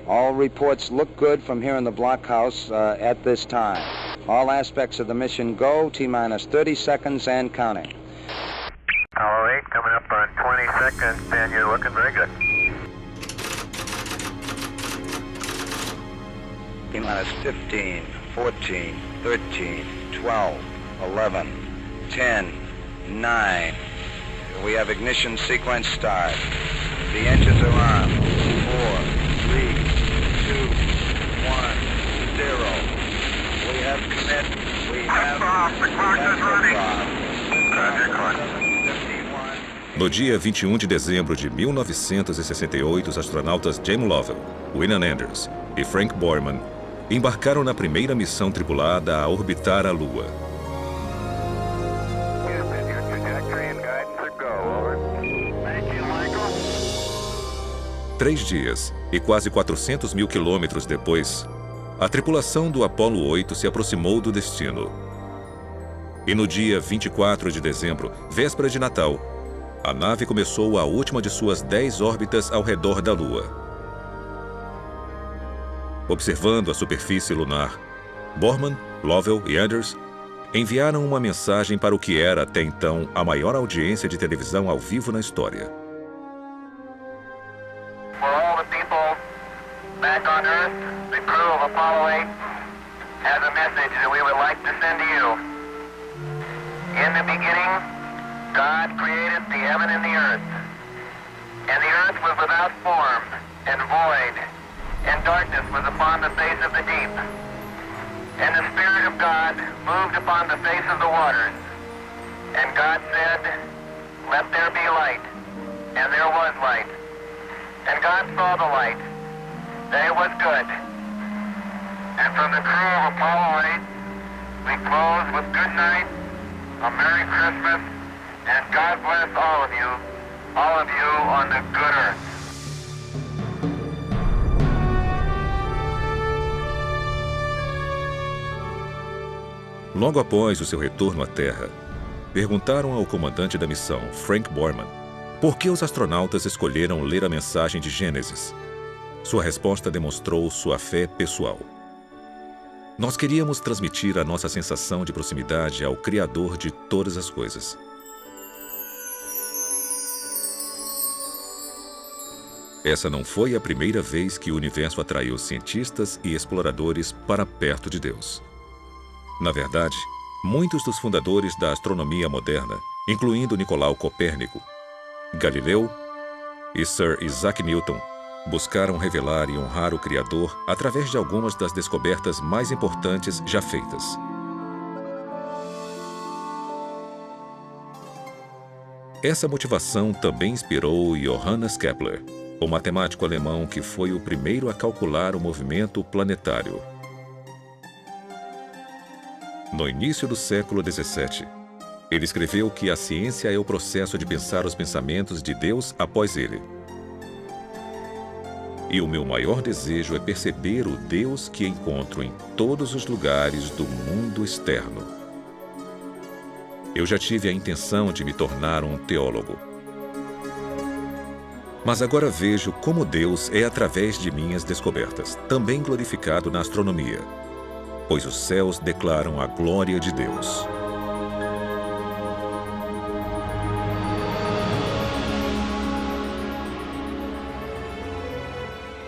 All reports look good from here in the blockhouse at this time. All aspects of the mission go, T-minus 30 seconds and counting. Apollo 8 coming up on 20 seconds, and you're looking very good. T-minus 15, 14, 13, 12, 11, 10, 9. We have ignition sequence start. The engines are on. 4, 3, 2, 1, 0. We have commit. We have Liftoff. The clock is running. Roger, clock. No dia 21 de dezembro de 1968, os astronautas James Lovell, William Anders e Frank Borman embarcaram na primeira missão tripulada a orbitar a Lua. 3 dias e quase 400 mil quilômetros depois, a tripulação do Apollo 8 se aproximou do destino. E no dia 24 de dezembro, véspera de Natal, a nave começou a última de suas 10 órbitas ao redor da Lua. Observando a superfície lunar, Borman, Lovell e Anders enviaram uma mensagem para o que era até então a maior audiência de televisão ao vivo na história. For all the people back on Earth, the crew of Apollo 8 has a message that we would like to send to you. In the beginning, God created the heaven and the earth. And the earth was without form and void, and darkness was upon the face of the deep. And the Spirit of God moved upon the face of the waters. And God said, "Let there be light." And there was light. And God saw the light, that it was good. And from the crew of Apollo 8, we close with good night, a Merry Christmas, and God bless all of you on the good earth. Logo após o seu retorno à Terra, perguntaram ao comandante da missão, Frank Borman, por que os astronautas escolheram ler a mensagem de Gênesis. Sua resposta demonstrou sua fé pessoal. Nós queríamos transmitir a nossa sensação de proximidade ao Criador de todas as coisas. Essa não foi a primeira vez que o universo atraiu cientistas e exploradores para perto de Deus. Na verdade, muitos dos fundadores da astronomia moderna, incluindo Nicolau Copérnico, Galileu e Sir Isaac Newton, buscaram revelar e honrar o Criador através de algumas das descobertas mais importantes já feitas. Essa motivação também inspirou Johannes Kepler, o matemático alemão que foi o primeiro a calcular o movimento planetário. No início do século XVII, ele escreveu que a ciência é o processo de pensar os pensamentos de Deus após ele. E o meu maior desejo é perceber o Deus que encontro em todos os lugares do mundo externo. Eu já tive a intenção de me tornar um teólogo. Mas agora vejo como Deus é através de minhas descobertas, também glorificado na astronomia, pois os céus declaram a glória de Deus.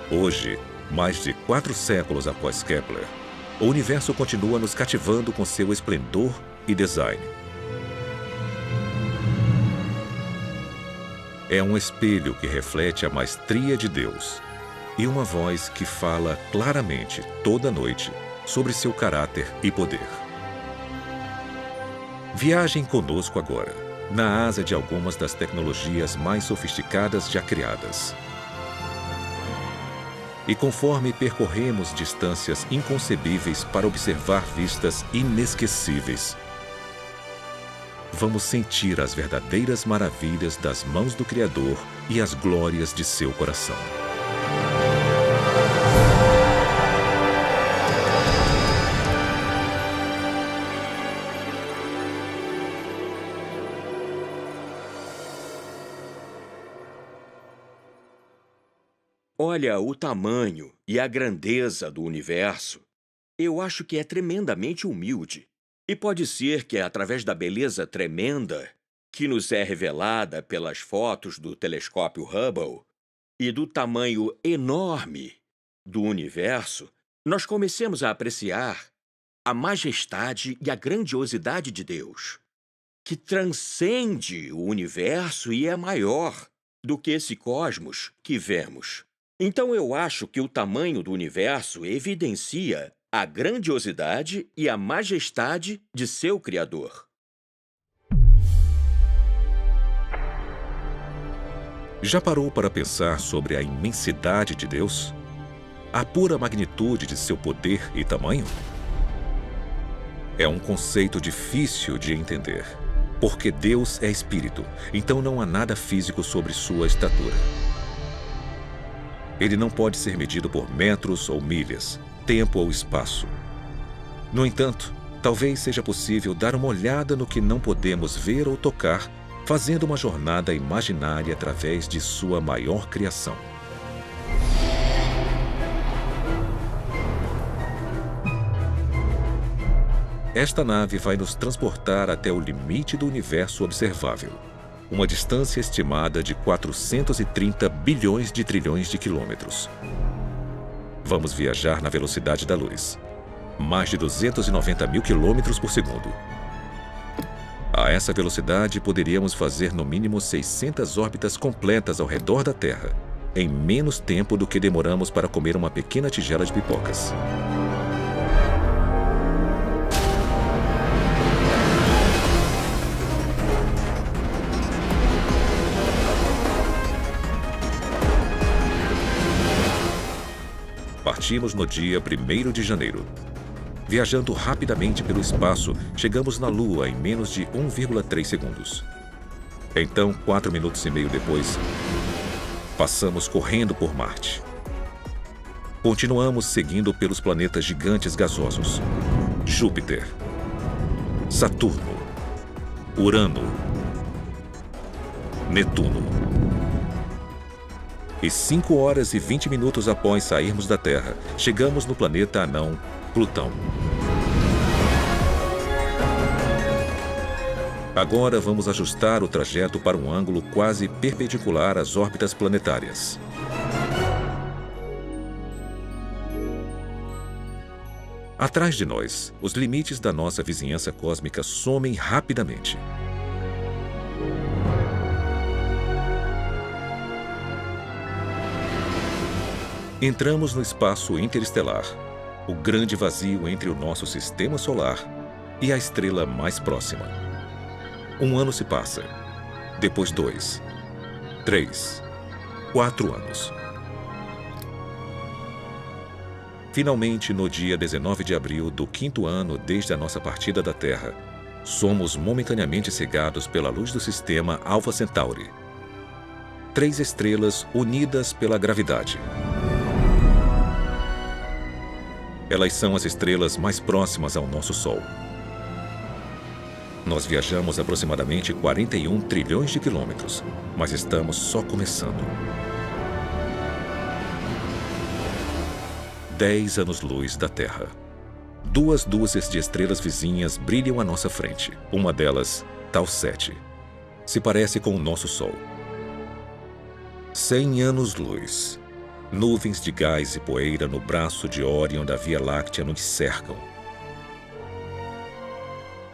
Hoje, mais de 4 séculos após Kepler, o universo continua nos cativando com seu esplendor e design. É um espelho que reflete a maestria de Deus e uma voz que fala claramente toda noite sobre seu caráter e poder. Viajem conosco agora, na asa de algumas das tecnologias mais sofisticadas já criadas. E conforme percorremos distâncias inconcebíveis para observar vistas inesquecíveis, vamos sentir as verdadeiras maravilhas das mãos do Criador e as glórias de seu coração. Olha, o tamanho e a grandeza do universo, eu acho que é tremendamente humilde. E pode ser que é através da beleza tremenda que nos é revelada pelas fotos do telescópio Hubble e do tamanho enorme do universo, nós comecemos a apreciar a majestade e a grandiosidade de Deus, que transcende o universo e é maior do que esse cosmos que vemos. Então eu acho que o tamanho do universo evidencia a grandiosidade e a majestade de seu Criador. Já parou para pensar sobre a imensidade de Deus? A pura magnitude de seu poder e tamanho? É um conceito difícil de entender, porque Deus é espírito, então não há nada físico sobre sua estatura. Ele não pode ser medido por metros ou milhas, tempo ou espaço. No entanto, talvez seja possível dar uma olhada no que não podemos ver ou tocar, fazendo uma jornada imaginária através de sua maior criação. Esta nave vai nos transportar até o limite do universo observável, uma distância estimada de 430 bilhões de trilhões de quilômetros. Vamos viajar na velocidade da luz, mais de 290 mil quilômetros por segundo. A essa velocidade, poderíamos fazer no mínimo 600 órbitas completas ao redor da Terra, em menos tempo do que demoramos para comer uma pequena tigela de pipocas. Partimos no dia 1º de janeiro. Viajando rapidamente pelo espaço, chegamos na Lua em menos de 1,3 segundos. Então, 4 minutos e meio depois, passamos correndo por Marte. Continuamos seguindo pelos planetas gigantes gasosos: Júpiter, Saturno, Urano, Netuno. E 5 horas e 20 minutos após sairmos da Terra, chegamos no planeta anão Plutão. Agora vamos ajustar o trajeto para um ângulo quase perpendicular às órbitas planetárias. Atrás de nós, os limites da nossa vizinhança cósmica somem rapidamente. Entramos no espaço interestelar, o grande vazio entre o nosso sistema solar e a estrela mais próxima. 1 ano se passa, depois 2, 3, 4 anos. Finalmente, no dia 19 de abril do 5º ano desde a nossa partida da Terra, somos momentaneamente cegados pela luz do sistema Alpha Centauri. 3 estrelas unidas pela gravidade. Elas são as estrelas mais próximas ao nosso Sol. Nós viajamos aproximadamente 41 trilhões de quilômetros, mas estamos só começando. 10 anos-luz da Terra. 2 dúzias de estrelas vizinhas brilham à nossa frente. Uma delas, Tau 7, se parece com o nosso Sol. 100 anos-luz. Nuvens de gás e poeira no braço de Órion da Via Láctea nos cercam.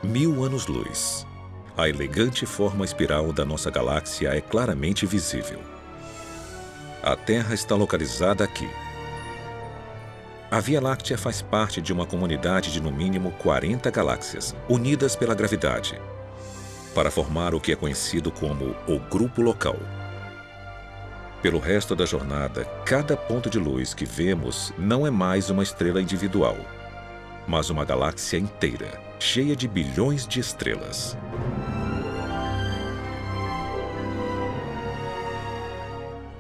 1000 anos-luz. A elegante forma espiral da nossa galáxia é claramente visível. A Terra está localizada aqui. A Via Láctea faz parte de uma comunidade de no mínimo 40 galáxias, unidas pela gravidade, para formar o que é conhecido como o Grupo Local. Pelo resto da jornada, cada ponto de luz que vemos não é mais uma estrela individual, mas uma galáxia inteira, cheia de bilhões de estrelas.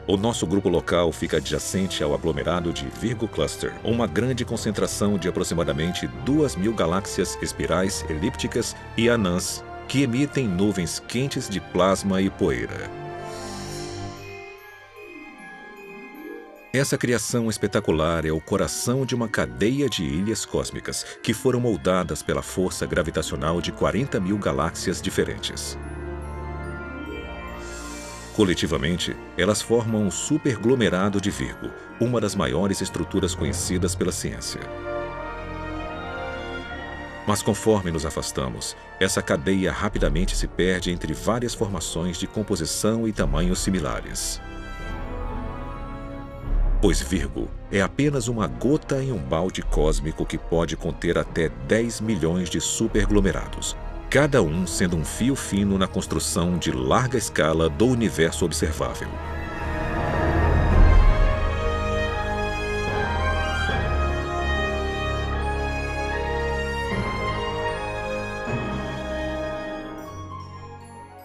O nosso grupo local fica adjacente ao aglomerado de Virgo Cluster, uma grande concentração de aproximadamente 2.000 galáxias espirais, elípticas e anãs que emitem nuvens quentes de plasma e poeira. Essa criação espetacular é o coração de uma cadeia de ilhas cósmicas que foram moldadas pela força gravitacional de 40 mil galáxias diferentes. Coletivamente, elas formam um superglomerado de Virgo, uma das maiores estruturas conhecidas pela ciência. Mas conforme nos afastamos, essa cadeia rapidamente se perde entre várias formações de composição e tamanhos similares. Pois Virgo é apenas uma gota em um balde cósmico que pode conter até 10 milhões de superglomerados, cada um sendo um fio fino na construção de larga escala do universo observável.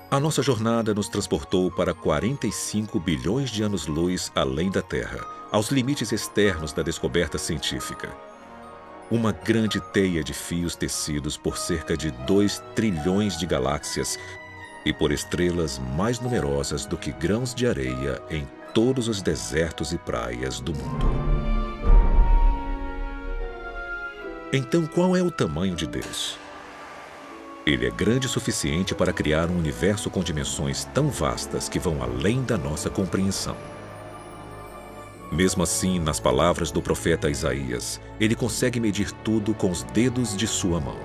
A nossa jornada nos transportou para 45 bilhões de anos-luz além da Terra, aos limites externos da descoberta científica. Uma grande teia de fios tecidos por cerca de 2 trilhões de galáxias e por estrelas mais numerosas do que grãos de areia em todos os desertos e praias do mundo. Então, qual é o tamanho de Deus? Ele é grande o suficiente para criar um universo com dimensões tão vastas que vão além da nossa compreensão. Mesmo assim, nas palavras do profeta Isaías, ele consegue medir tudo com os dedos de sua mão.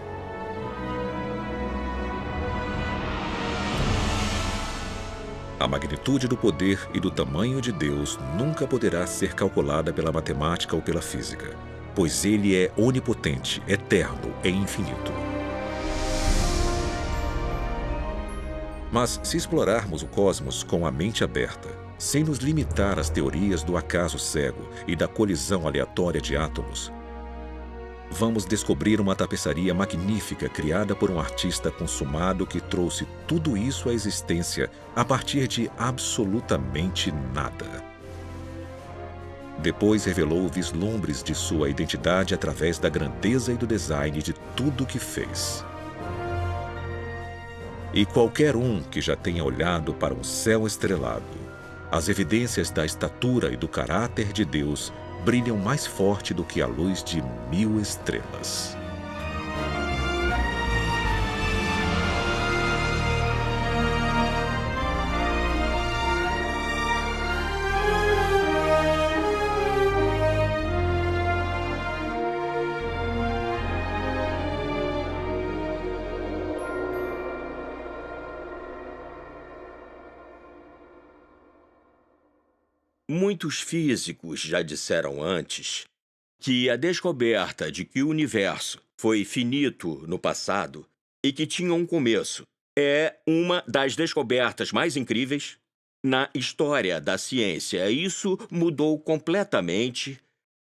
A magnitude do poder e do tamanho de Deus nunca poderá ser calculada pela matemática ou pela física, pois ele é onipotente, eterno e infinito. Mas se explorarmos o cosmos com a mente aberta, sem nos limitar às teorias do acaso cego e da colisão aleatória de átomos, vamos descobrir uma tapeçaria magnífica criada por um artista consumado que trouxe tudo isso à existência a partir de absolutamente nada. Depois revelou vislumbres de sua identidade através da grandeza e do design de tudo o que fez. E qualquer um que já tenha olhado para um céu estrelado, as evidências da estatura e do caráter de Deus brilham mais forte do que a luz de 1000 estrelas. Muitos físicos já disseram antes que a descoberta de que o universo foi finito no passado e que tinha um começo é uma das descobertas mais incríveis na história da ciência. Isso mudou completamente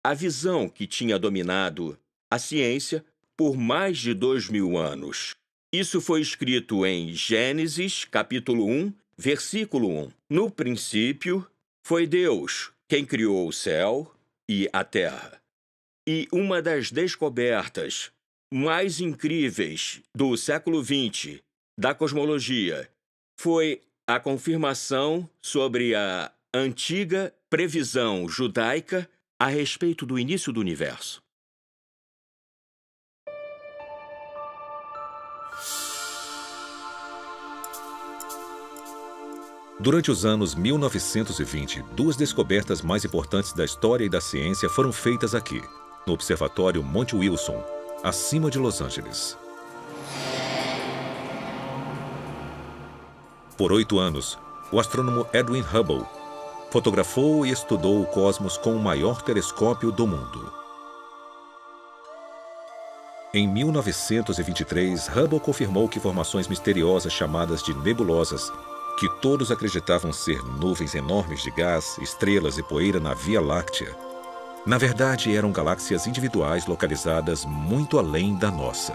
a visão que tinha dominado a ciência por mais de 2000 anos. Isso foi escrito em Gênesis, capítulo 1, versículo 1. No princípio, foi Deus quem criou o céu e a terra. E uma das descobertas mais incríveis do século XX da cosmologia foi a confirmação sobre a antiga previsão judaica a respeito do início do universo. Durante os anos 1920, 2 descobertas mais importantes da história e da ciência foram feitas aqui, no Observatório Monte Wilson, acima de Los Angeles. Por 8 anos, o astrônomo Edwin Hubble fotografou e estudou o cosmos com o maior telescópio do mundo. Em 1923, Hubble confirmou que formações misteriosas chamadas de nebulosas, que todos acreditavam ser nuvens enormes de gás, estrelas e poeira na Via Láctea, na verdade eram galáxias individuais localizadas muito além da nossa.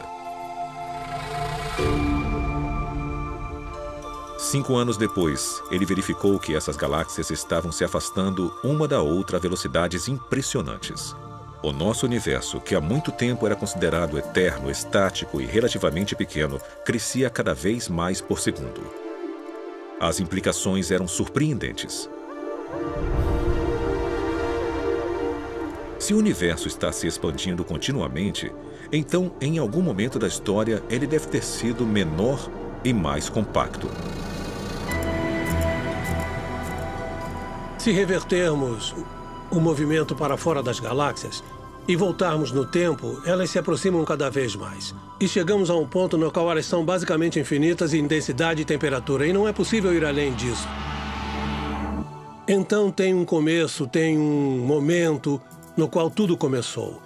5 anos depois, ele verificou que essas galáxias estavam se afastando uma da outra a velocidades impressionantes. O nosso universo, que há muito tempo era considerado eterno, estático e relativamente pequeno, crescia cada vez mais por segundo. As implicações eram surpreendentes. Se o universo está se expandindo continuamente, então, em algum momento da história, ele deve ter sido menor e mais compacto. Se revertermos o movimento para fora das galáxias e voltarmos no tempo, elas se aproximam cada vez mais. E chegamos a um ponto no qual elas são basicamente infinitas em densidade e temperatura, e não é possível ir além disso. Então tem um começo, tem um momento no qual tudo começou.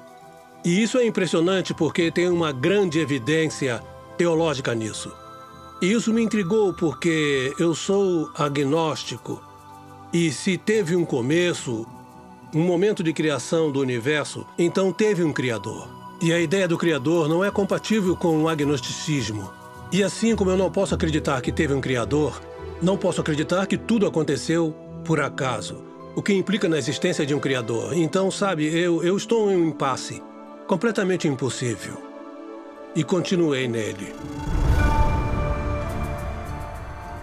E isso é impressionante porque tem uma grande evidência teológica nisso. E isso me intrigou porque eu sou agnóstico. E se teve um começo, um momento de criação do universo, então teve um Criador. E a ideia do Criador não é compatível com o agnosticismo. E assim como eu não posso acreditar que teve um Criador, não posso acreditar que tudo aconteceu por acaso, o que implica na existência de um Criador. Então, sabe, eu estou em um impasse, completamente impossível. E continuei nele.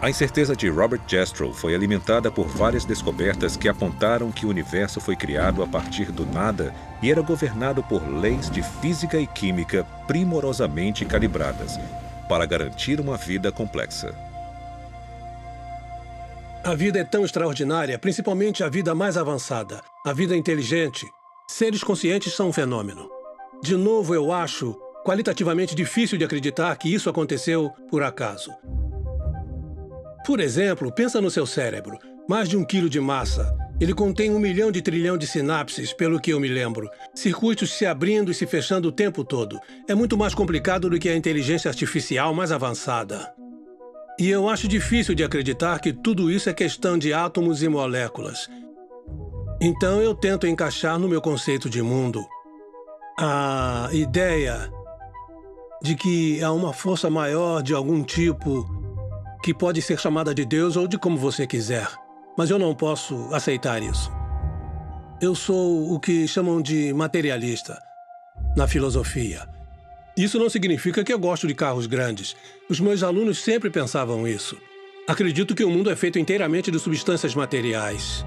A incerteza de Robert Jastrow foi alimentada por várias descobertas que apontaram que o universo foi criado a partir do nada e era governado por leis de física e química primorosamente calibradas para garantir uma vida complexa. A vida é tão extraordinária, principalmente a vida mais avançada, a vida inteligente. Seres conscientes são um fenômeno. De novo, eu acho qualitativamente difícil de acreditar que isso aconteceu por acaso. Por exemplo, pensa no seu cérebro. Mais de 1 quilo de massa. Ele contém 1 milhão de trilhão de sinapses, pelo que eu me lembro. Circuitos se abrindo e se fechando o tempo todo. É muito mais complicado do que a inteligência artificial mais avançada. E eu acho difícil de acreditar que tudo isso é questão de átomos e moléculas. Então eu tento encaixar no meu conceito de mundo a ideia de que há uma força maior de algum tipo que pode ser chamada de Deus ou de como você quiser. Mas eu não posso aceitar isso. Eu sou o que chamam de materialista na filosofia. Isso não significa que eu gosto de carros grandes. Os meus alunos sempre pensavam isso. Acredito que o mundo é feito inteiramente de substâncias materiais.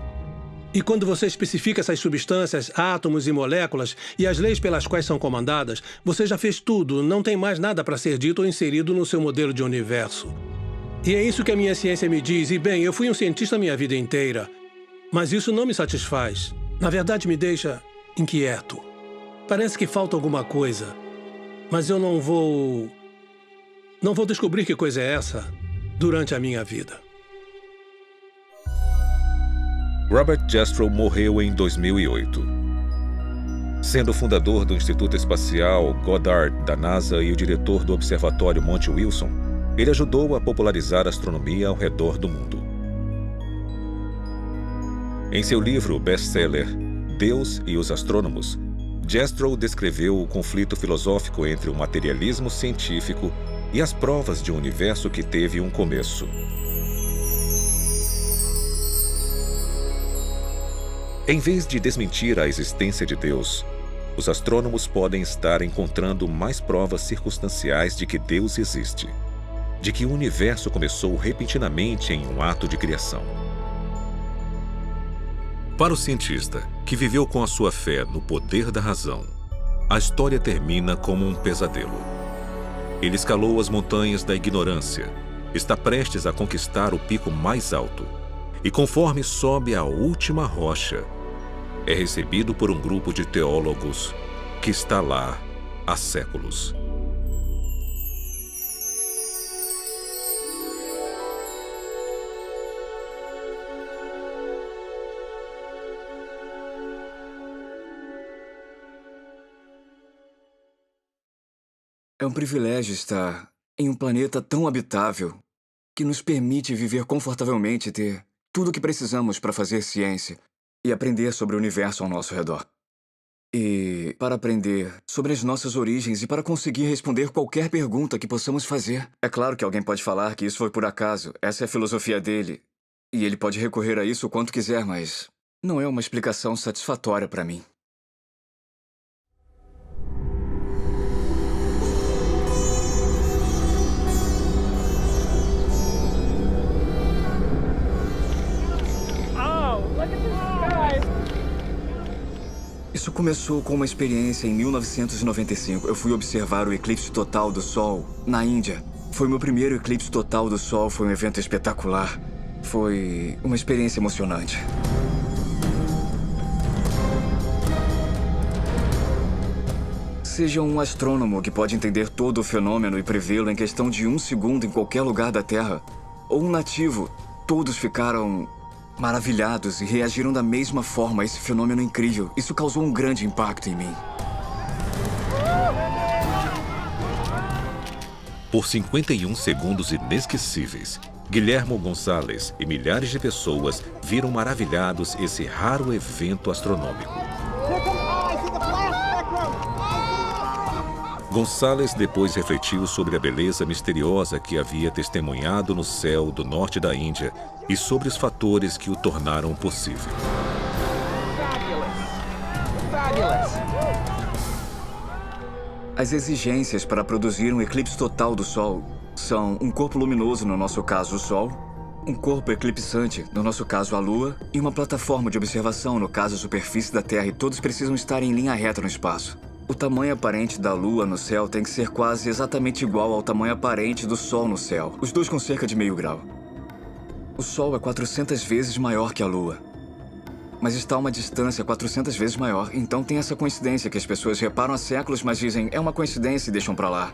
E quando você especifica essas substâncias, átomos e moléculas, e as leis pelas quais são comandadas, você já fez tudo, não tem mais nada para ser dito ou inserido no seu modelo de universo. E é isso que a minha ciência me diz. E bem, eu fui um cientista a minha vida inteira. Mas isso não me satisfaz. Na verdade, me deixa inquieto. Parece que falta alguma coisa. Mas eu não vou descobrir que coisa é essa durante a minha vida. Robert Jastrow morreu em 2008. Sendo fundador do Instituto Espacial Goddard da NASA e o diretor do Observatório Monte Wilson, ele ajudou a popularizar a astronomia ao redor do mundo. Em seu livro best-seller Deus e os Astrônomos, Jastrow descreveu o conflito filosófico entre o materialismo científico e as provas de um universo que teve um começo. Em vez de desmentir a existência de Deus, os astrônomos podem estar encontrando mais provas circunstanciais de que Deus existe, de que o universo começou repentinamente em um ato de criação. Para o cientista, que viveu com a sua fé no poder da razão, a história termina como um pesadelo. Ele escalou as montanhas da ignorância, está prestes a conquistar o pico mais alto, e conforme sobe a última rocha, é recebido por um grupo de teólogos que está lá há séculos. É um privilégio estar em um planeta tão habitável que nos permite viver confortavelmente e ter tudo o que precisamos para fazer ciência e aprender sobre o universo ao nosso redor. E para aprender sobre as nossas origens e para conseguir responder qualquer pergunta que possamos fazer. É claro que alguém pode falar que isso foi por acaso, essa é a filosofia dele, e ele pode recorrer a isso o quanto quiser, mas não é uma explicação satisfatória para mim. Isso começou com uma experiência em 1995. Eu fui observar o eclipse total do Sol na Índia. Foi meu primeiro eclipse total do Sol, foi um evento espetacular. Foi uma experiência emocionante. Seja um astrônomo que pode entender todo o fenômeno e prevê-lo em questão de 1 segundo em qualquer lugar da Terra, ou um nativo, todos ficaram maravilhados e reagiram da mesma forma a esse fenômeno incrível. Isso causou um grande impacto em mim. Por 51 segundos inesquecíveis, Guilhermo Gonçalves e milhares de pessoas viram maravilhados esse raro evento astronômico. Gonçalves depois refletiu sobre a beleza misteriosa que havia testemunhado no céu do norte da Índia e sobre os fatores que o tornaram possível. As exigências para produzir um eclipse total do Sol são um corpo luminoso, no nosso caso o Sol, um corpo eclipsante, no nosso caso a Lua, e uma plataforma de observação, no caso a superfície da Terra, e todos precisam estar em linha reta no espaço. O tamanho aparente da Lua no céu tem que ser quase exatamente igual ao tamanho aparente do Sol no céu, os dois com cerca de meio grau. O Sol é 400 vezes maior que a Lua, mas está a uma distância 400 vezes maior, então tem essa coincidência que as pessoas reparam há séculos, mas dizem, é uma coincidência e deixam pra lá.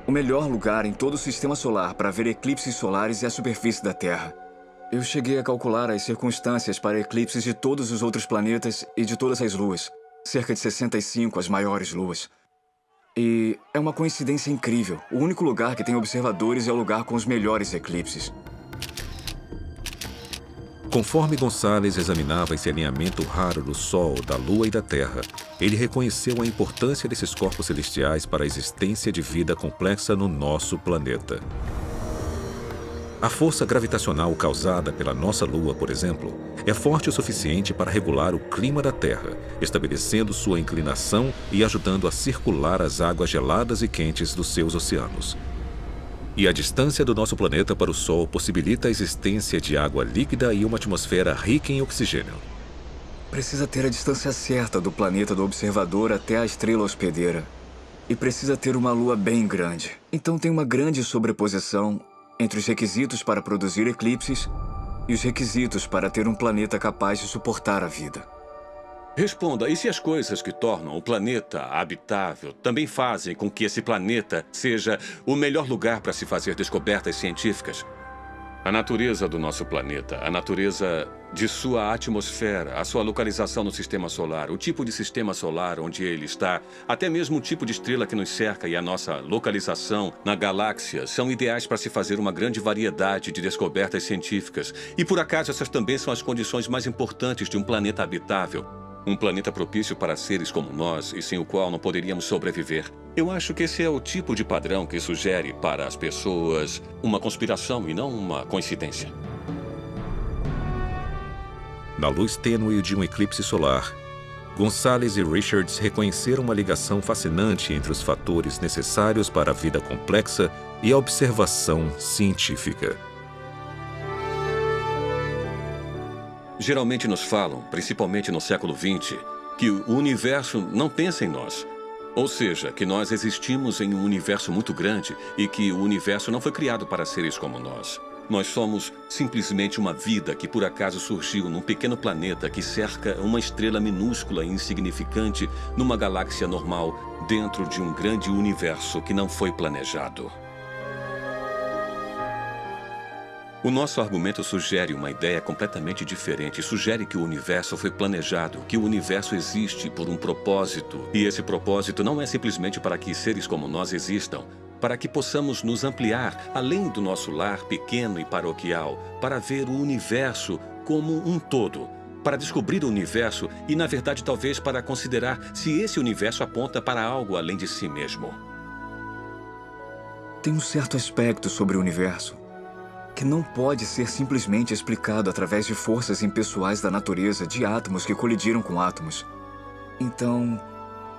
O melhor lugar em todo o sistema solar para ver eclipses solares é a superfície da Terra. Eu cheguei a calcular as circunstâncias para eclipses de todos os outros planetas e de todas as luas. Cerca de 65 as maiores luas. E é uma coincidência incrível. O único lugar que tem observadores é o lugar com os melhores eclipses. Conforme Gonçalves examinava esse alinhamento raro do Sol, da Lua e da Terra, ele reconheceu a importância desses corpos celestiais para a existência de vida complexa no nosso planeta. A força gravitacional causada pela nossa Lua, por exemplo, é forte o suficiente para regular o clima da Terra, estabelecendo sua inclinação e ajudando a circular as águas geladas e quentes dos seus oceanos. E a distância do nosso planeta para o Sol possibilita a existência de água líquida e uma atmosfera rica em oxigênio. Precisa ter a distância certa do planeta do observador até a estrela hospedeira. E precisa ter uma Lua bem grande. Então tem uma grande sobreposição entre os requisitos para produzir eclipses e os requisitos para ter um planeta capaz de suportar a vida. Responda, e se as coisas que tornam o planeta habitável também fazem com que esse planeta seja o melhor lugar para se fazer descobertas científicas? A natureza do nosso planeta, a natureza de sua atmosfera, a sua localização no sistema solar, o tipo de sistema solar onde ele está, até mesmo o tipo de estrela que nos cerca e a nossa localização na galáxia são ideais para se fazer uma grande variedade de descobertas científicas. E por acaso essas também são as condições mais importantes de um planeta habitável. Um planeta propício para seres como nós e sem o qual não poderíamos sobreviver. Eu acho que esse é o tipo de padrão que sugere para as pessoas uma conspiração e não uma coincidência. Na luz tênue de um eclipse solar, Gonçalves e Richards reconheceram uma ligação fascinante entre os fatores necessários para a vida complexa e a observação científica. Geralmente nos falam, principalmente no século XX, que o universo não pensa em nós. Ou seja, que nós existimos em um universo muito grande e que o universo não foi criado para seres como nós. Nós somos simplesmente uma vida que por acaso surgiu num pequeno planeta que cerca uma estrela minúscula e insignificante numa galáxia normal dentro de um grande universo que não foi planejado. O nosso argumento sugere uma ideia completamente diferente. Sugere que o universo foi planejado, que o universo existe por um propósito. E esse propósito não é simplesmente para que seres como nós existam, para que possamos nos ampliar além do nosso lar pequeno e paroquial, para ver o universo como um todo, para descobrir o universo e, na verdade, talvez para considerar se esse universo aponta para algo além de si mesmo. Tem um certo aspecto sobre o universo que não pode ser simplesmente explicado através de forças impessoais da natureza, de átomos que colidiram com átomos. Então,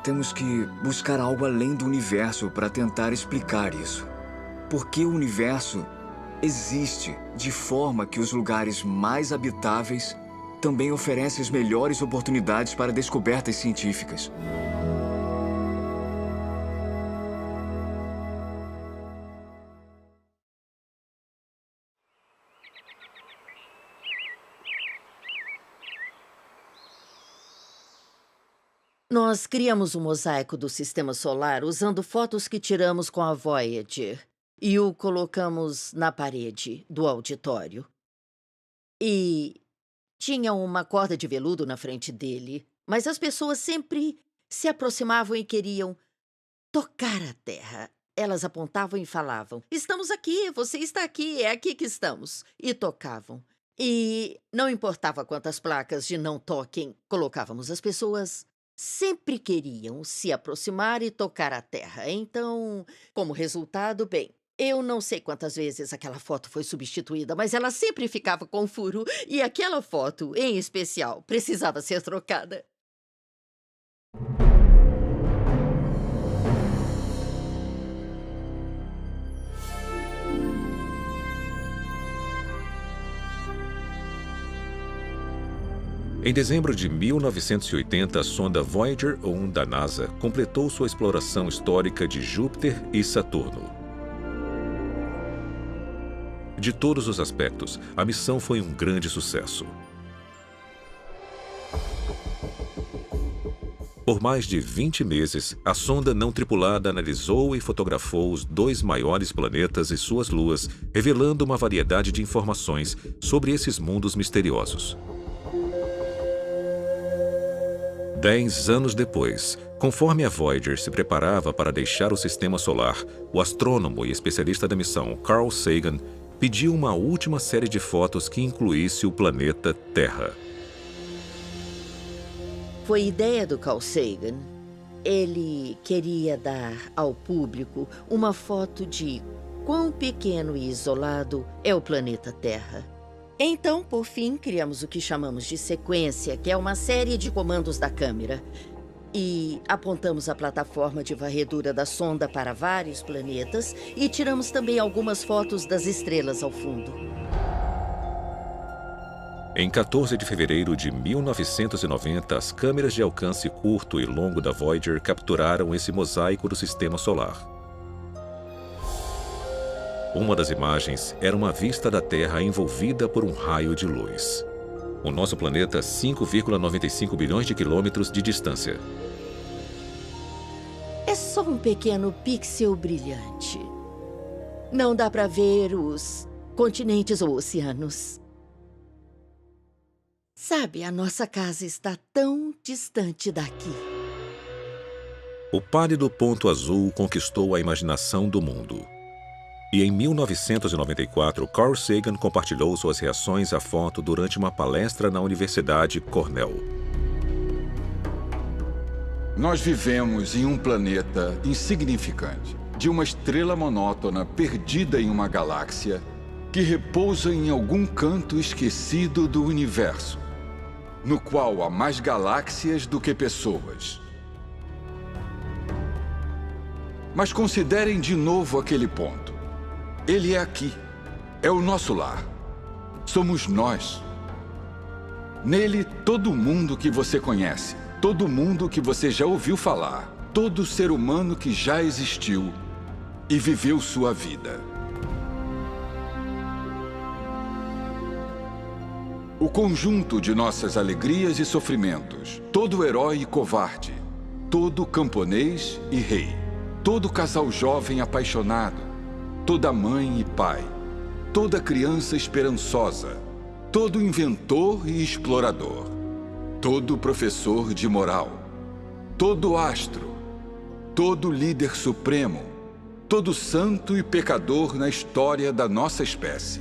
temos que buscar algo além do universo para tentar explicar isso. Porque o universo existe de forma que os lugares mais habitáveis também oferece as melhores oportunidades para descobertas científicas. Nós criamos um mosaico do Sistema Solar usando fotos que tiramos com a Voyager e o colocamos na parede do auditório. E tinha uma corda de veludo na frente dele, mas as pessoas sempre se aproximavam e queriam tocar a Terra. Elas apontavam e falavam: "Estamos aqui, você está aqui, é aqui que estamos." E tocavam. E não importava quantas placas de não toquem colocávamos, as pessoas sempre queriam se aproximar e tocar a Terra. Então, como resultado, bem, eu não sei quantas vezes aquela foto foi substituída, mas ela sempre ficava com furo e aquela foto, em especial, precisava ser trocada. Em dezembro de 1980, a sonda Voyager 1 da NASA completou sua exploração histórica de Júpiter e Saturno. De todos os aspectos, a missão foi um grande sucesso. Por mais de 20 meses, a sonda não tripulada analisou e fotografou os 2 maiores planetas e suas luas, revelando uma variedade de informações sobre esses mundos misteriosos. 10 anos depois, conforme a Voyager se preparava para deixar o Sistema Solar, o astrônomo e especialista da missão Carl Sagan pediu uma última série de fotos que incluísse o planeta Terra. Foi ideia do Carl Sagan. Ele queria dar ao público uma foto de quão pequeno e isolado é o planeta Terra. Então, por fim, criamos o que chamamos de sequência, que é uma série de comandos da câmera. E apontamos a plataforma de varredura da sonda para vários planetas e tiramos também algumas fotos das estrelas ao fundo. Em 14 de fevereiro de 1990, as câmeras de alcance curto e longo da Voyager capturaram esse mosaico do Sistema Solar. Uma das imagens era uma vista da Terra envolvida por um raio de luz. O nosso planeta, 5,95 bilhões de quilômetros de distância. É só um pequeno pixel brilhante. Não dá para ver os continentes ou oceanos. Sabe, a nossa casa está tão distante daqui. O pálido ponto azul conquistou a imaginação do mundo. E em 1994, Carl Sagan compartilhou suas reações à foto durante uma palestra na Universidade Cornell. Nós vivemos em um planeta insignificante, de uma estrela monótona perdida em uma galáxia que repousa em algum canto esquecido do universo, no qual há mais galáxias do que pessoas. Mas considerem de novo aquele ponto. Ele é aqui. É o nosso lar. Somos nós. Nele, todo mundo que você conhece, todo mundo que você já ouviu falar, todo ser humano que já existiu e viveu sua vida. O conjunto de nossas alegrias e sofrimentos, todo herói e covarde, todo camponês e rei, todo casal jovem apaixonado, toda mãe e pai, toda criança esperançosa, todo inventor e explorador, todo professor de moral, todo astro, todo líder supremo, todo santo e pecador na história da nossa espécie.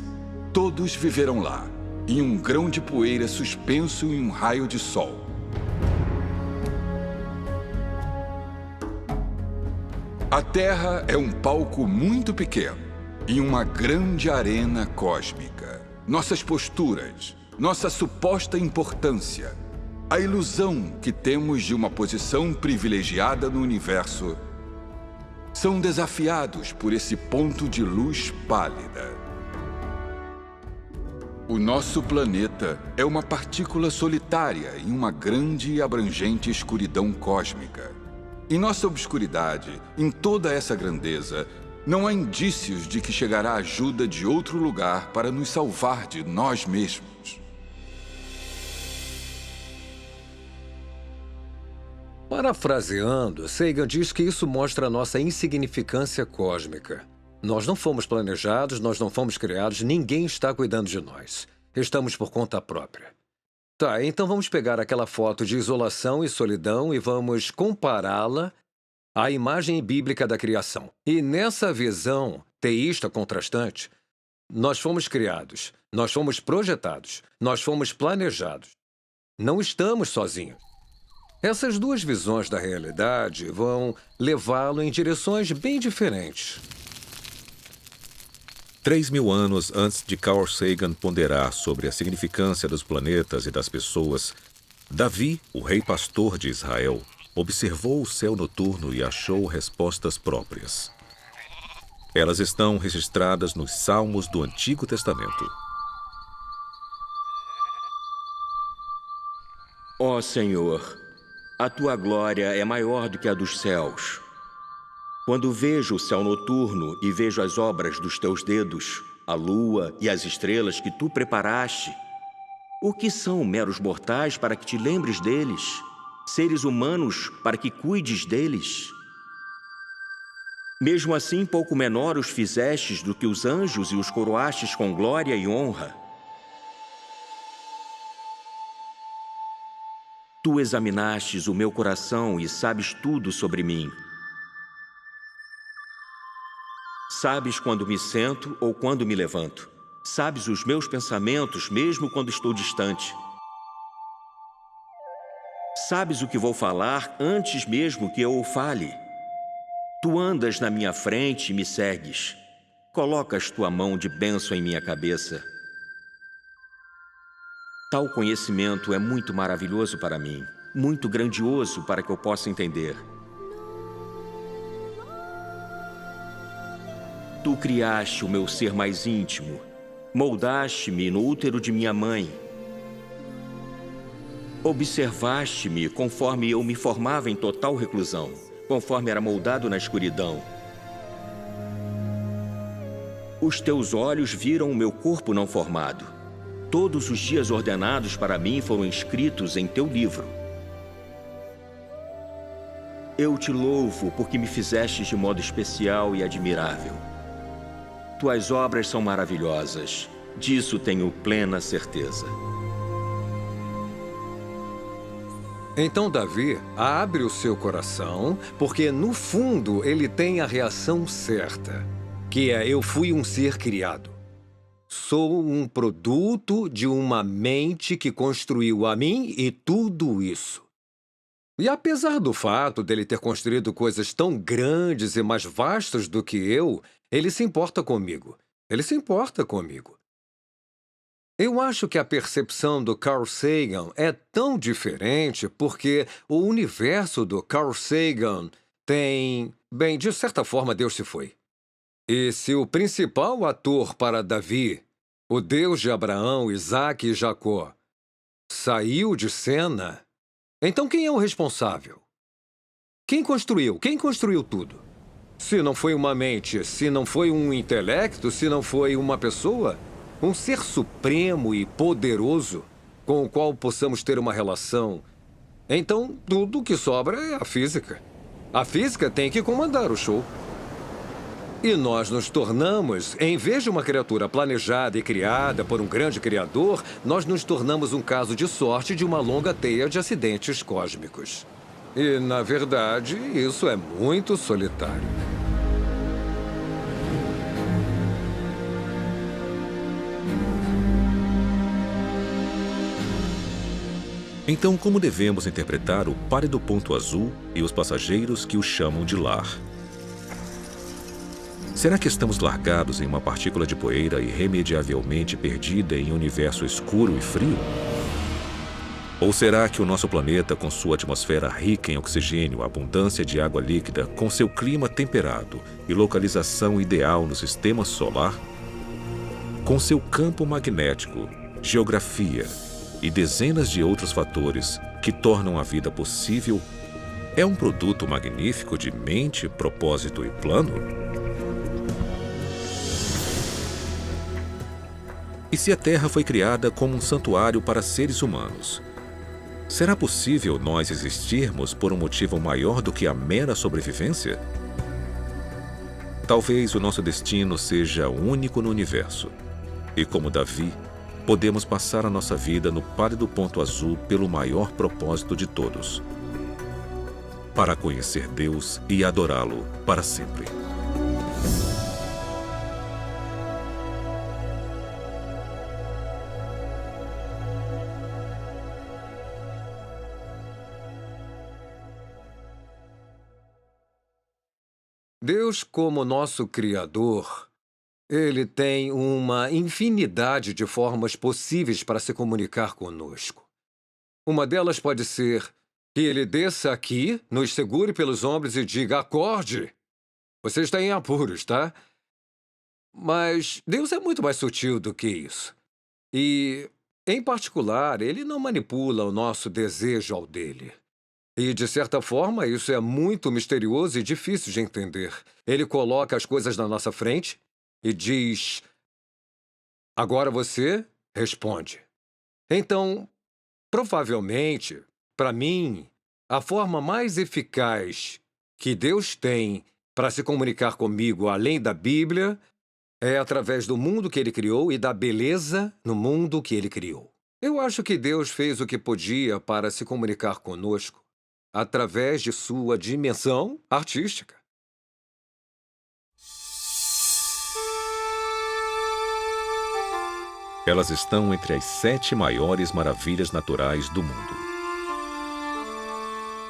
Todos viveram lá, em um grão de poeira suspenso em um raio de sol. A Terra é um palco muito pequeno, em uma grande arena cósmica. Nossas posturas, nossa suposta importância, a ilusão que temos de uma posição privilegiada no universo, são desafiados por esse ponto de luz pálida. O nosso planeta é uma partícula solitária em uma grande e abrangente escuridão cósmica. Em nossa obscuridade, em toda essa grandeza, não há indícios de que chegará ajuda de outro lugar para nos salvar de nós mesmos. Parafraseando, Sagan diz que isso mostra a nossa insignificância cósmica. Nós não fomos planejados, nós não fomos criados, ninguém está cuidando de nós. Estamos por conta própria. Tá, então vamos pegar aquela foto de isolação e solidão e vamos compará-la à imagem bíblica da criação. E nessa visão teísta contrastante, nós fomos criados, nós fomos projetados, nós fomos planejados. Não estamos sozinhos. Essas duas visões da realidade vão levá-lo em direções bem diferentes. 3.000 anos antes de Carl Sagan ponderar sobre a significância dos planetas e das pessoas, Davi, o rei pastor de Israel, observou o céu noturno e achou respostas próprias. Elas estão registradas nos Salmos do Antigo Testamento. Ó Senhor, a tua glória é maior do que a dos céus. Quando vejo o céu noturno e vejo as obras dos teus dedos, a lua e as estrelas que tu preparaste, o que são meros mortais para que te lembres deles? Seres humanos para que cuides deles? Mesmo assim, pouco menor os fizestes do que os anjos e os coroastes com glória e honra. Tu examinastes o meu coração e sabes tudo sobre mim. Sabes quando me sento ou quando me levanto. Sabes os meus pensamentos, mesmo quando estou distante. Sabes o que vou falar antes mesmo que eu o fale. Tu andas na minha frente e me segues. Colocas tua mão de bênção em minha cabeça. Tal conhecimento é muito maravilhoso para mim, muito grandioso para que eu possa entender. Tu criaste o meu ser mais íntimo, moldaste-me no útero de minha mãe. Observaste-me conforme eu me formava em total reclusão, conforme era moldado na escuridão. Os teus olhos viram o meu corpo não formado. Todos os dias ordenados para mim foram escritos em teu livro. Eu te louvo porque me fizeste de modo especial e admirável. Tuas obras são maravilhosas, disso tenho plena certeza. Então Davi abre o seu coração, porque no fundo ele tem a reação certa, que é: eu fui um ser criado. Sou um produto de uma mente que construiu a mim e tudo isso. E apesar do fato dele ter construído coisas tão grandes e mais vastas do que eu, ele se importa comigo. Ele se importa comigo. Eu acho que a percepção do Carl Sagan é tão diferente porque o universo do Carl Sagan tem... Bem, de certa forma, Deus se foi. E se o principal ator para Davi, o Deus de Abraão, Isaque e Jacó, saiu de cena, então quem é o responsável? Quem construiu? Quem construiu tudo? Se não foi uma mente, se não foi um intelecto, se não foi uma pessoa, um ser supremo e poderoso com o qual possamos ter uma relação, então tudo que sobra é a física. A física tem que comandar o show. E nós nos tornamos, em vez de uma criatura planejada e criada por um grande criador, nós nos tornamos um caso de sorte de uma longa teia de acidentes cósmicos. E, na verdade, isso é muito solitário. Então, como devemos interpretar o pálido ponto azul e os passageiros que o chamam de lar? Será que estamos largados em uma partícula de poeira irremediavelmente perdida em um universo escuro e frio? Ou será que o nosso planeta, com sua atmosfera rica em oxigênio, abundância de água líquida, com seu clima temperado e localização ideal no sistema solar, com seu campo magnético geografia e dezenas de outros fatores que tornam a vida possível, é um produto magnífico de mente, propósito e plano? E se a Terra foi criada como um santuário para seres humanos, será possível nós existirmos por um motivo maior do que a mera sobrevivência? Talvez o nosso destino seja único no universo. E como Davi, podemos passar a nossa vida no pálido ponto azul pelo maior propósito de todos: para conhecer Deus e adorá-lo para sempre. Deus, como nosso Criador, Ele tem uma infinidade de formas possíveis para se comunicar conosco. Uma delas pode ser que Ele desça aqui, nos segure pelos ombros e diga: acorde! Você está em apuros, tá? Mas Deus é muito mais sutil do que isso. E, em particular, Ele não manipula o nosso desejo ao dele. E, de certa forma, isso é muito misterioso e difícil de entender. Ele coloca as coisas na nossa frente e diz: agora você responde. Então, provavelmente, para mim, a forma mais eficaz que Deus tem para se comunicar comigo, além da Bíblia, é através do mundo que Ele criou e da beleza no mundo que Ele criou. Eu acho que Deus fez o que podia para se comunicar conosco através de sua dimensão artística. Elas estão entre as 7 maiores maravilhas naturais do mundo.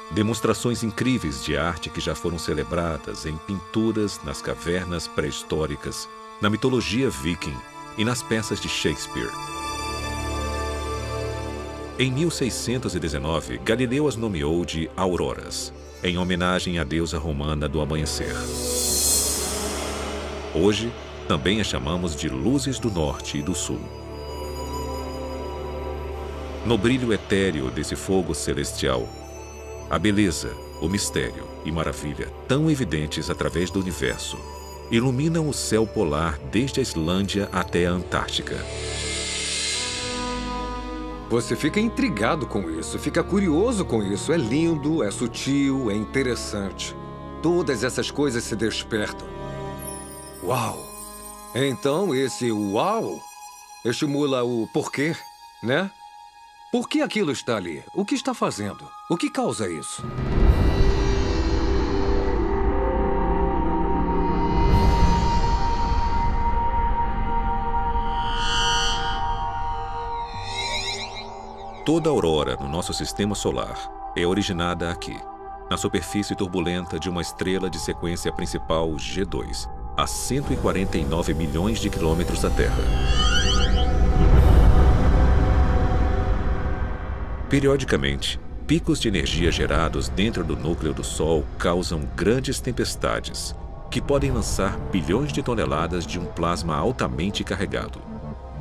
Demonstrações incríveis de arte que já foram celebradas em pinturas, nas cavernas pré-históricas, na mitologia viking e nas peças de Shakespeare. Em 1619, Galileu as nomeou de auroras, em homenagem à deusa romana do amanhecer. Hoje, também as chamamos de luzes do norte e do sul. No brilho etéreo desse fogo celestial, a beleza, o mistério e maravilha, tão evidentes através do universo, iluminam o céu polar desde a Islândia até a Antártica. Você fica intrigado com isso, fica curioso com isso. É lindo, é sutil, é interessante. Todas essas coisas se despertam. Uau! Então esse uau estimula o porquê, né? Por que aquilo está ali? O que está fazendo? O que causa isso? Toda aurora no nosso sistema solar é originada aqui, na superfície turbulenta de uma estrela de sequência principal G2, a 149 milhões de quilômetros da Terra. Periodicamente, picos de energia gerados dentro do núcleo do Sol causam grandes tempestades, que podem lançar bilhões de toneladas de um plasma altamente carregado.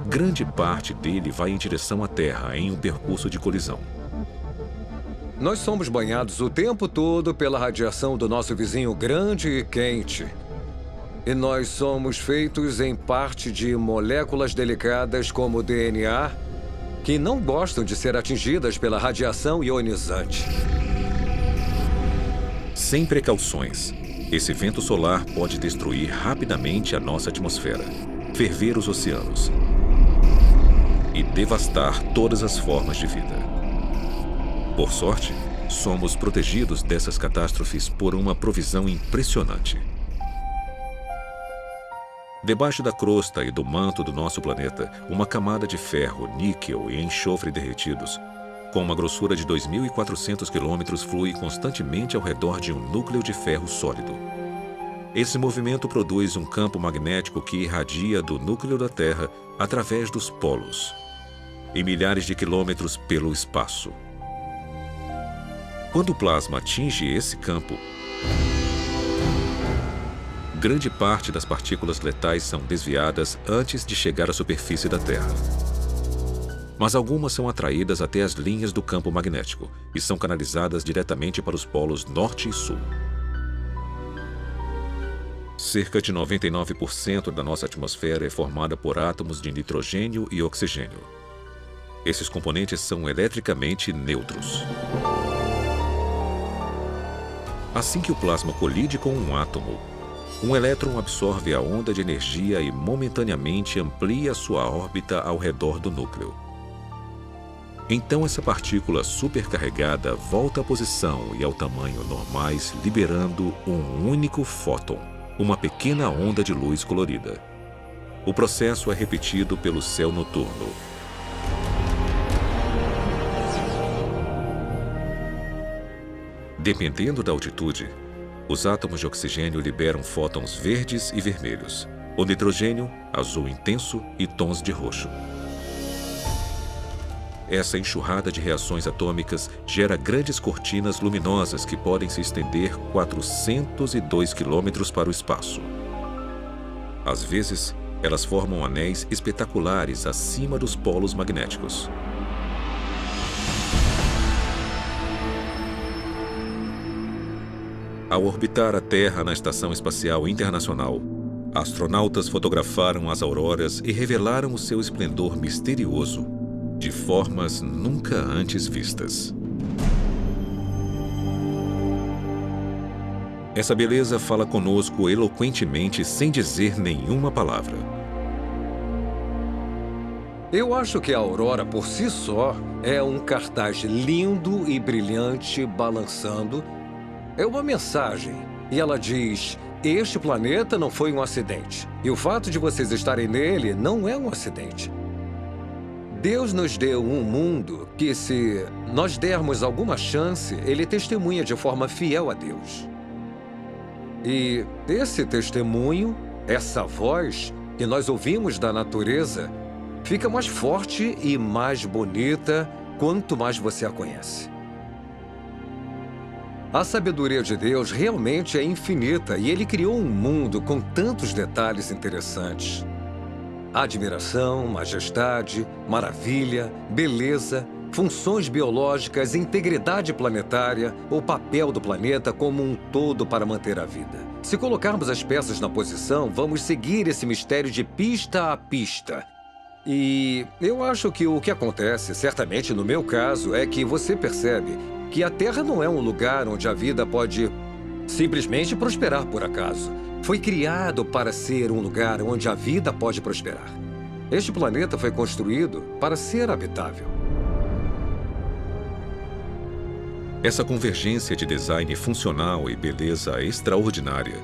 Grande parte dele vai em direção à Terra em um percurso de colisão. Nós somos banhados o tempo todo pela radiação do nosso vizinho grande e quente. E nós somos feitos em parte de moléculas delicadas como o DNA, que não gostam de ser atingidas pela radiação ionizante. Sem precauções, esse vento solar pode destruir rapidamente a nossa atmosfera, ferver os oceanos e devastar todas as formas de vida. Por sorte, somos protegidos dessas catástrofes por uma provisão impressionante. Debaixo da crosta e do manto do nosso planeta, uma camada de ferro, níquel e enxofre derretidos, com uma grossura de 2.400 quilômetros, flui constantemente ao redor de um núcleo de ferro sólido. Esse movimento produz um campo magnético que irradia do núcleo da Terra através dos polos, e milhares de quilômetros pelo espaço. Quando o plasma atinge esse campo, grande parte das partículas letais são desviadas antes de chegar à superfície da Terra. mas algumas são atraídas até as linhas do campo magnético e são canalizadas diretamente para os polos norte e sul. Cerca de 99% da nossa atmosfera é formada por átomos de nitrogênio e oxigênio. Esses componentes são eletricamente neutros. Assim que o plasma colide com um átomo, um elétron absorve a onda de energia e momentaneamente amplia sua órbita ao redor do núcleo. Então essa partícula supercarregada volta à posição e ao tamanho normais, liberando um único fóton, uma pequena onda de luz colorida. O processo é repetido pelo céu noturno. Dependendo da altitude, os átomos de oxigênio liberam fótons verdes e vermelhos, o nitrogênio, azul intenso e tons de roxo. Essa enxurrada de reações atômicas gera grandes cortinas luminosas que podem se estender 402 quilômetros para o espaço. Às vezes, elas formam anéis espetaculares acima dos polos magnéticos. Ao orbitar a Terra na Estação Espacial Internacional, astronautas fotografaram as auroras e revelaram o seu esplendor misterioso, de formas nunca antes vistas. Essa beleza fala conosco eloquentemente sem dizer nenhuma palavra. Eu acho que a aurora por si só é um cartaz lindo e brilhante balançando. É uma mensagem, e ela diz: este planeta não foi um acidente, e o fato de vocês estarem nele não é um acidente. Deus nos deu um mundo que, se nós dermos alguma chance, ele testemunha de forma fiel a Deus. E esse testemunho, essa voz que nós ouvimos da natureza, fica mais forte e mais bonita quanto mais você a conhece. A sabedoria de Deus realmente é infinita e Ele criou um mundo com tantos detalhes interessantes. Admiração, majestade, maravilha, beleza, funções biológicas, integridade planetária, o papel do planeta como um todo para manter a vida. Se colocarmos as peças na posição, vamos seguir esse mistério de pista a pista. E eu acho que o que acontece, certamente no meu caso, é que você percebe que a Terra não é um lugar onde a vida pode simplesmente prosperar por acaso. Foi criado para ser um lugar onde a vida pode prosperar. Este planeta foi construído para ser habitável. Essa convergência de design funcional e beleza extraordinária,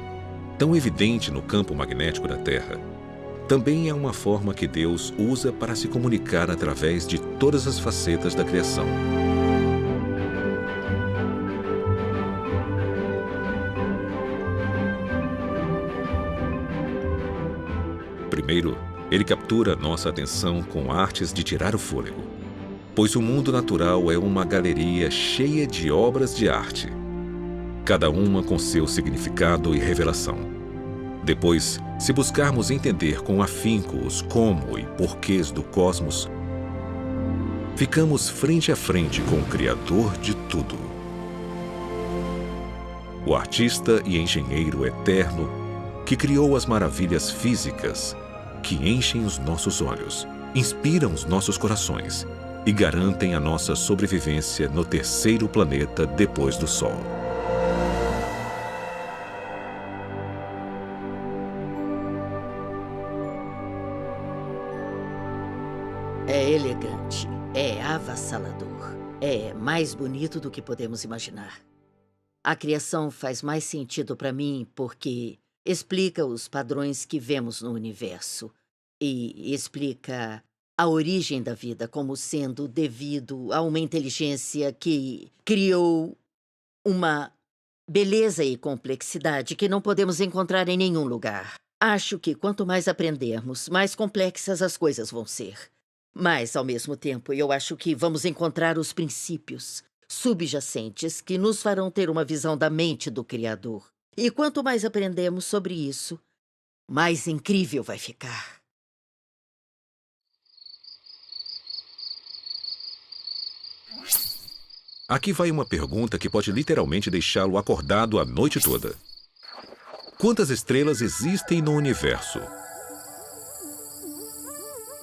tão evidente no campo magnético da Terra, também é uma forma que Deus usa para se comunicar através de todas as facetas da criação. Primeiro, ele captura nossa atenção com artes de tirar o fôlego, pois o mundo natural é uma galeria cheia de obras de arte, cada uma com seu significado e revelação. Depois, se buscarmos entender com afinco os como e porquês do cosmos, ficamos frente a frente com o Criador de tudo. O artista e engenheiro eterno que criou as maravilhas físicas que enchem os nossos olhos, inspiram os nossos corações e garantem a nossa sobrevivência no terceiro planeta depois do Sol. É elegante, é avassalador, é mais bonito do que podemos imaginar. A criação faz mais sentido para mim porque explica os padrões que vemos no universo e explica a origem da vida como sendo devido a uma inteligência que criou uma beleza e complexidade que não podemos encontrar em nenhum lugar. Acho que quanto mais aprendermos, mais complexas as coisas vão ser. Mas, ao mesmo tempo, eu acho que vamos encontrar os princípios subjacentes que nos farão ter uma visão da mente do Criador. E quanto mais aprendemos sobre isso, mais incrível vai ficar. Aqui vai uma pergunta que pode literalmente deixá-lo acordado a noite toda. Quantas estrelas existem no universo?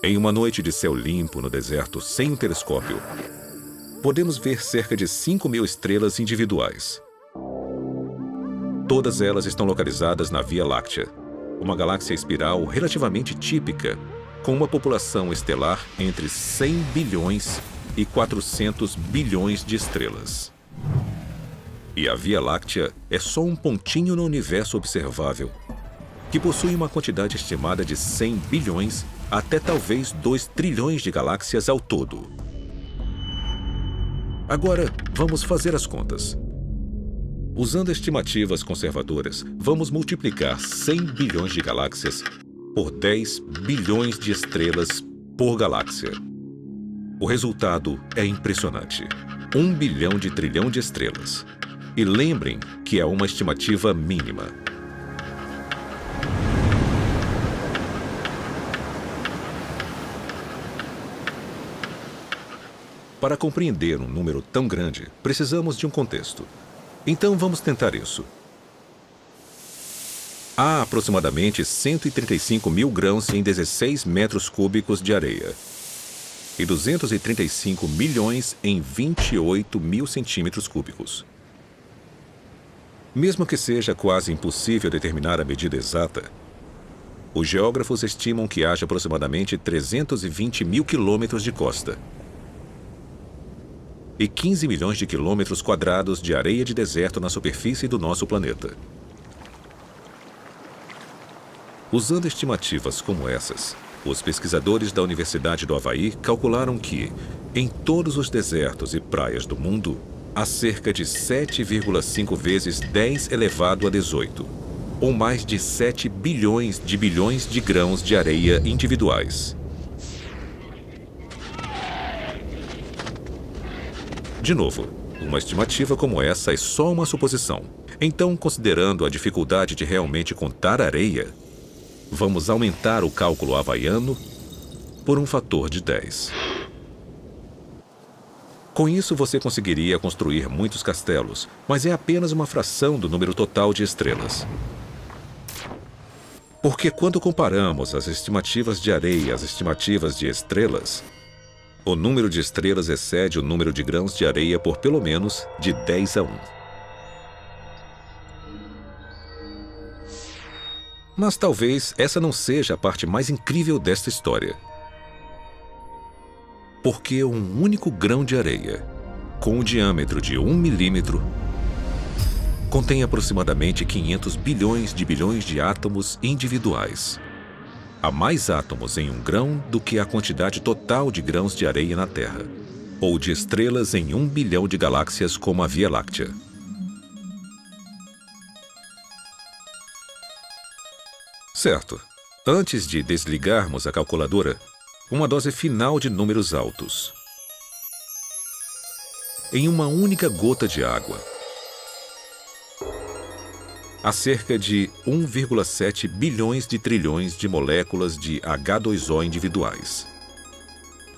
Em uma noite de céu limpo no deserto sem um telescópio, podemos ver cerca de 5.000 estrelas individuais. Todas elas estão localizadas na Via Láctea, uma galáxia espiral relativamente típica, com uma população estelar entre 100 bilhões e 400 bilhões de estrelas. E a Via Láctea é só um pontinho no universo observável, que possui uma quantidade estimada de 100 bilhões até talvez 2 trilhões de galáxias ao todo. Agora, vamos fazer as contas. Usando estimativas conservadoras, vamos multiplicar 100 bilhões de galáxias por 10 bilhões de estrelas por galáxia. O resultado é impressionante. 1 bilhão de trilhão de estrelas. E lembrem que é uma estimativa mínima. Para compreender um número tão grande, precisamos de um contexto. Então vamos tentar isso. Há aproximadamente 135 mil grãos em 16 metros cúbicos de areia e 235 milhões em 28 mil centímetros cúbicos. Mesmo que seja quase impossível determinar a medida exata, os geógrafos estimam que haja aproximadamente 320 mil quilômetros de costa e 15 milhões de quilômetros quadrados de areia de deserto na superfície do nosso planeta. Usando estimativas como essas, os pesquisadores da Universidade do Havaí calcularam que, em todos os desertos e praias do mundo, há cerca de 7,5 vezes 10 elevado a 18, ou mais de 7 bilhões de grãos de areia individuais. De novo, uma estimativa como essa é só uma suposição. Então, considerando a dificuldade de realmente contar areia, vamos aumentar o cálculo havaiano por um fator de 10. Com isso, você conseguiria construir muitos castelos, mas é apenas uma fração do número total de estrelas. Porque quando comparamos as estimativas de areia às estimativas de estrelas, o número de estrelas excede o número de grãos de areia por pelo menos de 10 a 1. Mas talvez essa não seja a parte mais incrível desta história. Porque um único grão de areia, com um diâmetro de 1 milímetro, contém aproximadamente 500 bilhões de átomos individuais. Há mais átomos em um grão do que a quantidade total de grãos de areia na Terra, ou de estrelas em 1 bilhão de galáxias como a Via Láctea. Certo. Antes de desligarmos a calculadora, uma dose final de números altos. Em uma única gota de água, há cerca de 1,7 bilhões de trilhões de moléculas de H2O individuais.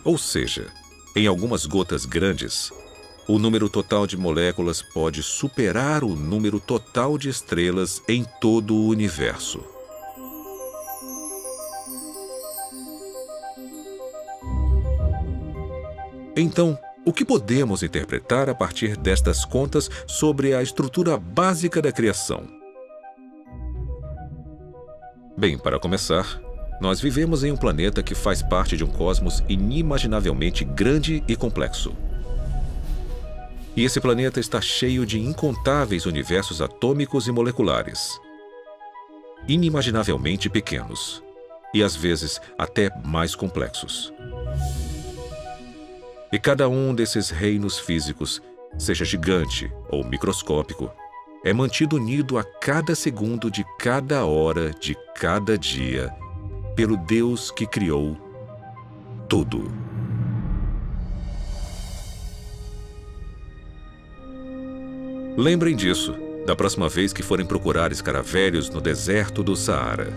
Ou seja, em algumas gotas grandes, o número total de moléculas pode superar o número total de estrelas em todo o universo. Então, o que podemos interpretar a partir destas contas sobre a estrutura básica da criação? Bem, para começar, nós vivemos em um planeta que faz parte de um cosmos inimaginavelmente grande e complexo. E esse planeta está cheio de incontáveis universos atômicos e moleculares, inimaginavelmente pequenos, e às vezes até mais complexos. E cada um desses reinos físicos, seja gigante ou microscópico, é mantido unido a cada segundo de cada hora de cada dia pelo Deus que criou tudo. Lembrem disso da próxima vez que forem procurar escaravelhos no deserto do Saara.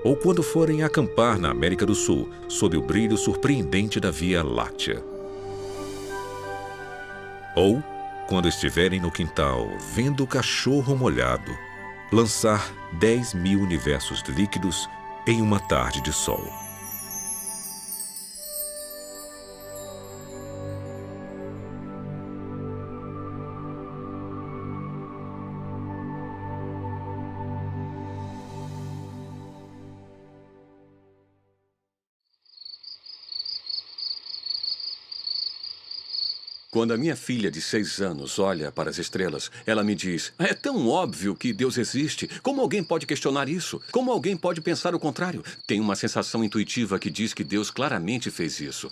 ou quando forem acampar na América do Sul, sob o brilho surpreendente da Via Láctea. Ou quando estiverem no quintal, vendo o cachorro molhado lançar 10.000 universos líquidos em uma tarde de sol. Quando a minha filha de 6 anos olha para as estrelas, ela me diz: é tão óbvio que Deus existe. Como alguém pode questionar isso? Como alguém pode pensar o contrário? Tem uma sensação intuitiva que diz que Deus claramente fez isso.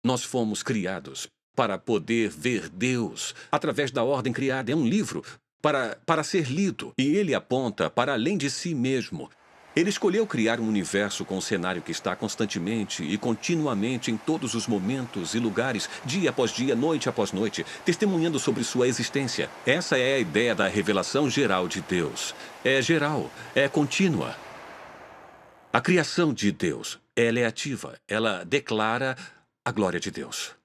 Nós fomos criados para poder ver Deus através da ordem criada. É um livro para ser lido. E ele aponta para além de si mesmo. Ele escolheu criar um universo com um cenário que está constantemente e continuamente em todos os momentos e lugares, dia após dia, noite após noite, testemunhando sobre sua existência. Essa é a ideia da revelação geral de Deus. É geral, é contínua. A criação de Deus, ela é ativa, ela declara a glória de Deus.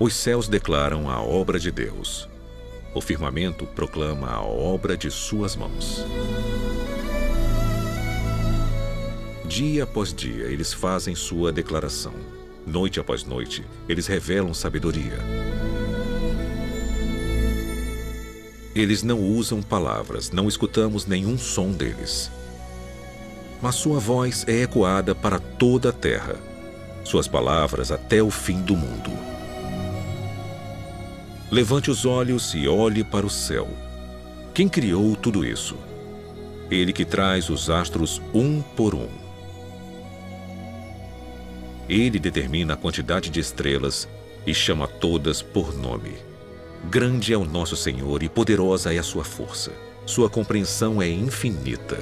Os céus declaram a obra de Deus. O firmamento proclama a obra de suas mãos. Dia após dia, eles fazem sua declaração. Noite após noite, eles revelam sabedoria. Eles não usam palavras, não escutamos nenhum som deles. Mas sua voz é ecoada para toda a terra, suas palavras até o fim do mundo. Levante os olhos e olhe para o céu. Quem criou tudo isso? Ele que traz os astros um por um. Ele determina a quantidade de estrelas e chama todas por nome. Grande é o nosso Senhor e poderosa é a sua força. Sua compreensão é infinita.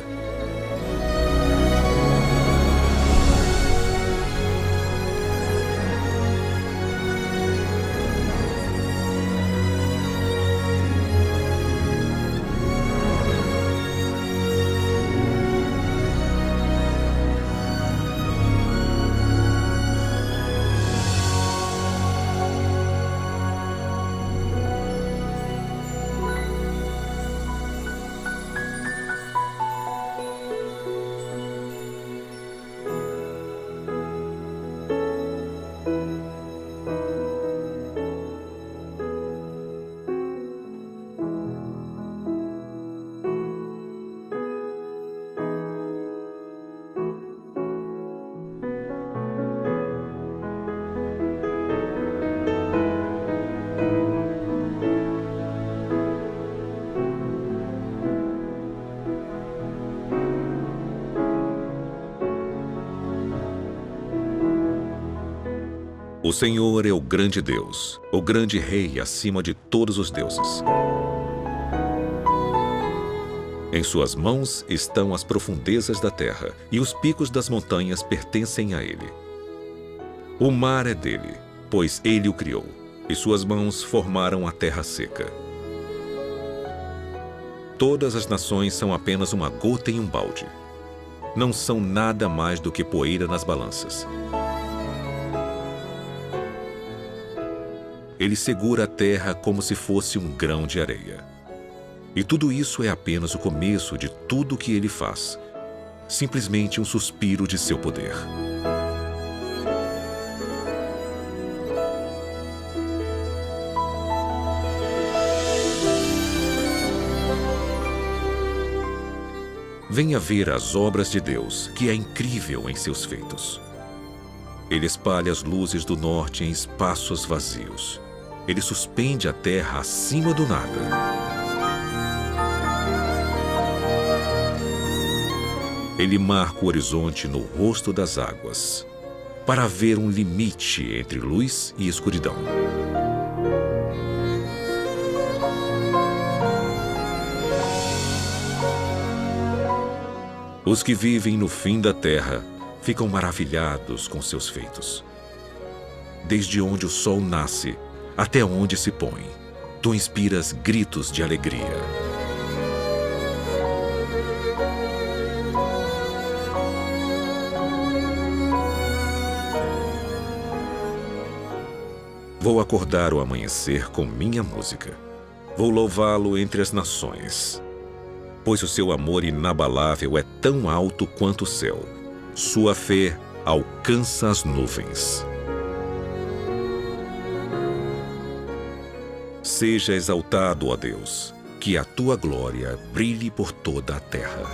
O Senhor é o grande Deus, o grande Rei acima de todos os deuses. Em suas mãos estão as profundezas da terra, e os picos das montanhas pertencem a ele. O mar é dele, pois ele o criou, e suas mãos formaram a terra seca. Todas as nações são apenas uma gota em um balde. Não são nada mais do que poeira nas balanças. Ele segura a terra como se fosse um grão de areia. E tudo isso é apenas o começo de tudo o que ele faz. Simplesmente um suspiro de seu poder. venha ver as obras de Deus, que é incrível em seus feitos. Ele espalha as luzes do norte em espaços vazios. Ele suspende a terra acima do nada. Ele marca o horizonte no rosto das águas, para haver um limite entre luz e escuridão. Os que vivem no fim da terra ficam maravilhados com seus feitos. Desde onde o sol nasce até onde se põe, tu inspiras gritos de alegria. Vou acordar o amanhecer com minha música. Vou louvá-lo entre as nações. Pois o seu amor inabalável é tão alto quanto o céu. Sua fé alcança as nuvens. Seja exaltado, ó Deus, que a tua glória brilhe por toda a terra.